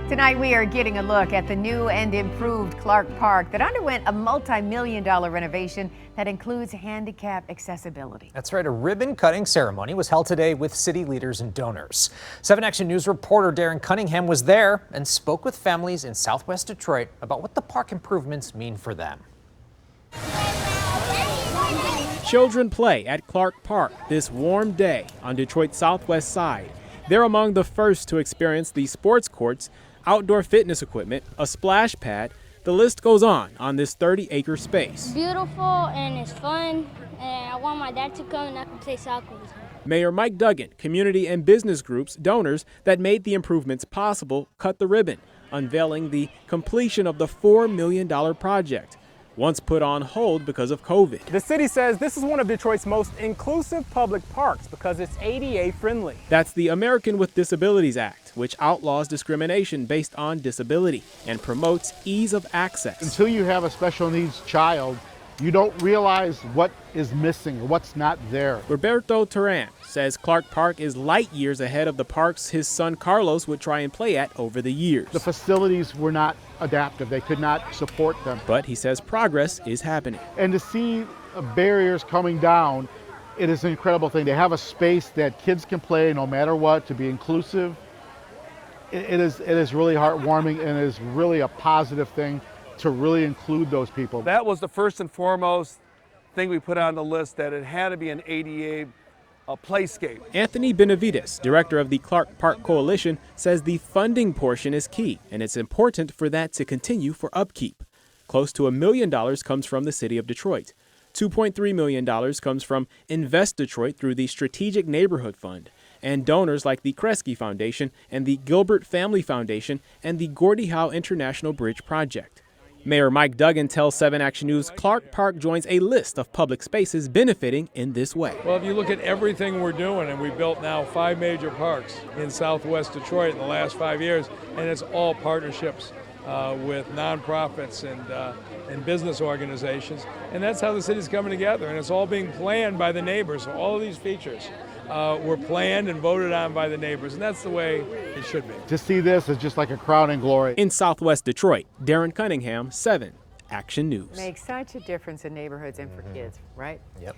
Tonight we are getting a look at the new and improved Clark Park that underwent a multi-million-dollar renovation that includes handicap accessibility. That's right, a ribbon-cutting ceremony was held today with city leaders and donors. 7 Action News reporter Darren Cunningham was there and spoke with families in Southwest Detroit about what the park improvements mean for them. Children play at Clark Park this warm day on Detroit's southwest side. They're among the first to experience the sports courts, outdoor fitness equipment, a splash pad. The list goes on this 30-acre space. Beautiful and it's fun, and I want my dad to come and I can play soccer with him. Mayor Mike Duggan, community and business groups, donors that made the improvements possible, cut the ribbon, unveiling the completion of the $4 million project, once put on hold because of COVID. The city says this is one of Detroit's most inclusive public parks because it's ADA friendly. That's the American with Disabilities Act, which outlaws discrimination based on disability and promotes ease of access. Until you have a special needs child, you don't realize what is missing or what's not there. Roberto Turan says Clark Park is light years ahead of the parks his son Carlos would try and play at over the years. The facilities were not adaptive. They could not support them. But he says progress is happening. And to see barriers coming down, it is an incredible thing. They have a space that kids can play no matter what, to be inclusive. It is really heartwarming, and it is really a positive thing to really include those people. That was the first and foremost thing we put on the list, that it had to be an ADA playscape. Anthony Benavides, director of the Clark Park Coalition, says the funding portion is key, and it's important for that to continue for upkeep. Close to $1 million comes from the city of Detroit. $2.3 million comes from Invest Detroit through the Strategic Neighborhood Fund, and donors like the Kresge Foundation and the Gilbert Family Foundation and the Gordie Howe International Bridge Project. Mayor Mike Duggan tells 7 Action News Clark Park joins a list of public spaces benefiting in this way. Well, if you look at everything we're doing, and we built now 5 major parks in Southwest Detroit in the last 5 years, and it's all partnerships with nonprofits and business organizations, and that's how the city's coming together, and it's all being planned by the neighbors. So all of these features were planned and voted on by the neighbors, and that's the way it should be. To see this is just like a crowning glory. In Southwest Detroit, Darren Cunningham, 7 Action News. Makes such a difference in neighborhoods and for kids, right? Yep.